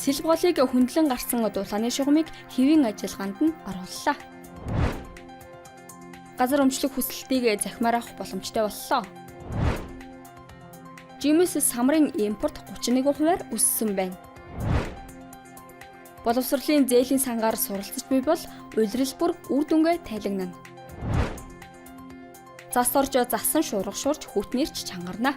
Сэлбголыг хөндлөн гарсан дулааны шугамыг хэвийн ажиллагаанд нь орууллаа. Газар өмчлөх хүсэлтийг захимаар авах боломжтой боллоо. Жимс самрын импорт 31%-аар өссөн байна. Боловсролын зээлийн сангаар суралцж буй бол улирал бүр үр дүнгээ тайлагнана. Зас орж засан шуурга шуурж хүүтнэрч чангарна.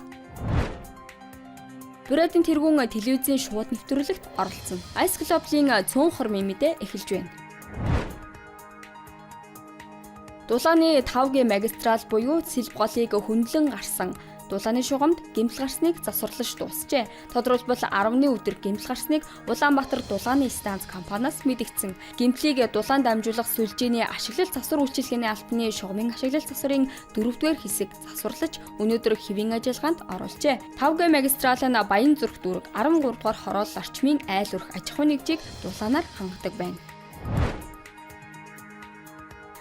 Бүрээдийн тэргүүн телевизийн шууд нэвтрүүлэгт оролцсон. Ice Club-ийн цөөн хормын мэдээ эхэлж байна. Дулааны 5G магистрал буюу Сэлбголыг хөндлөн гарсан дулааны шугамд гэмтэл гарсныг засварлаж дуусжээ. Тодорхойлбол 10-ны өдөр гэмтэл гарсныг Улаанбаатар дулааны станц компаниас мэдгдсэн. Гэмтлийг дулаанд дамжуулах сүлжээний ашиглал засвар үйлчилгээний албаны шугамын ашиглал засварын 4-р хэсэг засварлаж өнөөдөр хэвийн ажиллагаанд оруулжээ. 5G магистрал нь Баян зүрх дүүрэг 13 дугаар хороол орчмын айл өрх аж ахуйн нэгжийг дулаанаар хангадаг байна.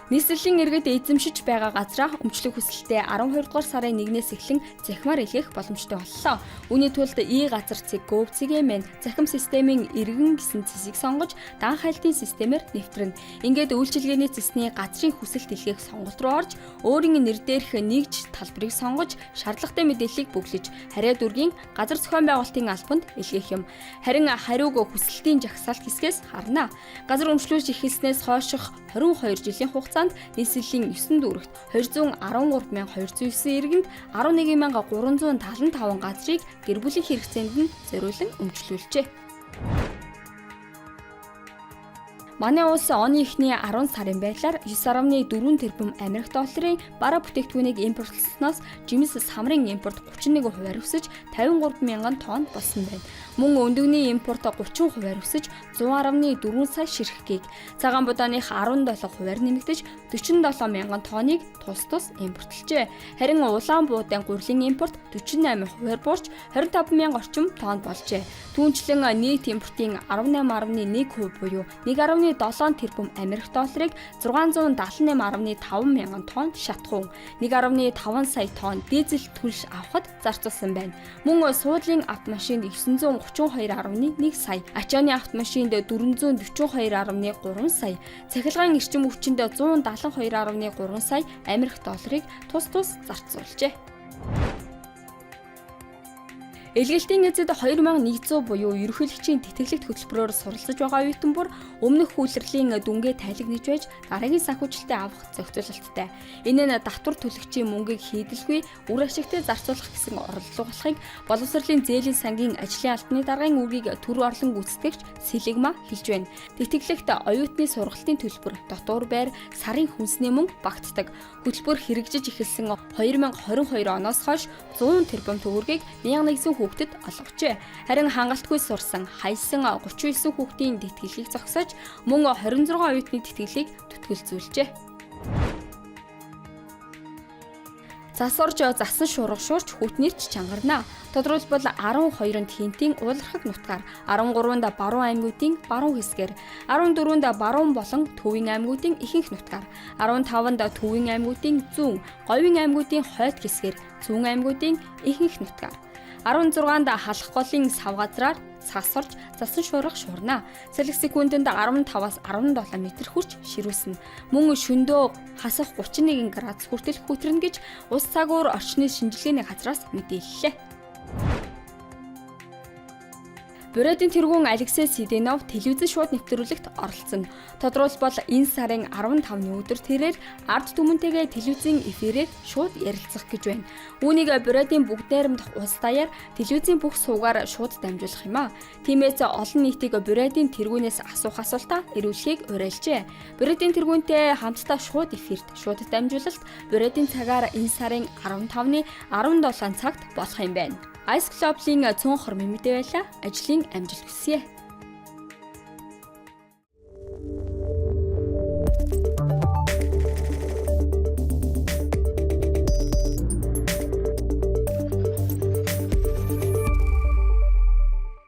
Нийслэлийн иргэд эзэмшиж байгаа газраа өмчлөх хүсэлтэд 12 дугаар сарын 1-ээс эхлэн захимаар илгээх боломжтой боллоо. Үүний тулд газар цэг ГОВ-ЦГМ захим системийн иргэн гэсэн цэсийг сонгож дан хайлтын системээр нэвтрэнэ. Ингээд үйлчилгээний цэсний газрын хүсэлт илгээх сонголт руу орж өөрийн нэр дээрх нэгж талбарыг сонгож шаардлагатай мэдээллийг бүглэж харьяа дүргийн газар зохион байгуулалтын албанд илгээх юм. Харин хариуг хүсэлтийн жагсаалт хэсгээс харна. Газар өмчлүүлж эхэлснээс хойших 22 жилийн хугацаанд нийслэлийн 9 дүүрэгт 213,209 иргэнд 11,375 газрыг гэр бүлийн хэрэгцээнд нь зориулан өмчлүүлжээ. Манай улс оны эхний 10 сарын байдлаар 9.4 тэрбум Америк долларын бараа бүтээгдэхүүнийг импортлсноос жимс самрын импорт 31%-аар өсөж 53 мянган тонн болсон байна. Мөн өндөгний импорт 30%-аар өсөж 110.4 сая ширхгийг, цагаан будааных 17%-аар нэмэгдэж 47 мянган тонныг тус импортлжээ. Харин улаан буудаан гурилын импорт 48%-аар буурч 25 мянга орчим тонн болжээ. Түүнчлэн нийт импортын 18.1% буюу 1.7 тэрбум Америк долларыг 678.5 мянган тонн шатхуун 1.5 сая тонн дизель түлш авахд зарцуулсан байна. Мөн суудлын автомашинд 932.1 сая, ачааны автомашинд 442.3 сая, цахилгаан эрчим хүчинд 172.3 сая Америк долларыг тус зарцуулжээ. Илгэлтийн эзэд 2100 буюу ерөнхийлөгчийн тэтгэлэгт хөтөлбөрөөр суралцж байгаа оюутан бүр өмнөх үйлрлийн дүнгээ тайлагнаж байж дараагийн санхүүжилтээ авах зохицуулалттай. Энэ нь татвар төлөгчийн мөнгийг хийдэлгүй үр ашигтай зарцуулах гэсэн оролдлого болохыг боловсролын зээлийн сангийн ажлын албаны даргын үгийг төр орлон гүйцэтгэгч Сэлигма хэлж байна. Тэтгэлэгт оюутны сургалтын төлбөр, дотуур байр, сарын хүнсний мөнгө багтдаг. Хөтөлбөр хэрэгжиж эхэлсэн 2022 оноос хойш 100 тэрбум төгрөгийг 1100 хүүхдэд олгожээ. Харин хангалтгүй сурсан хайсан 39 хүүхдийн тэтгэлгийг зогсоож мөн 26 оюутны тэтгэлгийг түтгэлзүүлжээ. Зас орж засан шуурга шуурч хүүтнэрч чангарна. Тодорхойлбол 12-нд Хинтийн уулархаг нутгаар, 13-нд Баруун аймагуудын баруун хэсгээр, 14-нд Баруун болон Төвийн аймагуудын ихэнх нутгаар, 15-нд Төвийн аймагуудын зүүн, Говийн аймагуудын хойд хэсгээр, Зүүн аймагуудын ихэнх нутгаар, 16-нд халах голын сав газраар цас орж засан шуурга шуурна. Салхи секундэд 15-аас 17 м хүрч ширүүлсэн. Мөн шөндөө хасах 31 градус хүртэл хүтрэнэ гэж Улс цагуур орчны шинжилгээний газраас мэдээллээ. Бүрээдийн тэргүүн Алексей Сиденов телевизэн шууд нэвтрүүлэгт оролцсон. Тодорхойлбол энэ сарын 15-ны өдөр тэрээр ард түмэнтэйгээ телевизэн эфирээр шууд ярилцах гэж байна. Үүнийг Бүрээдийн бүгд найрамдах улс даяар телевизийн бүх суугаар шууд дамжуулах юм а. Тиймээс олон нийтийг Бүрээдийн тэргүүнээс асуух асуултаа эрүүлэхийг уриалжээ. Бүрээдийн тэргүүнтэй хамтдаа шууд эфирт, шууд дамжуулалт Бүрээдийн цагаар энэ сарын 15-ны 17 цагт болох юм байна. Ice Club-ийн цөөн хормын мэдээ байлаа. Ажлын амжилт хүсье.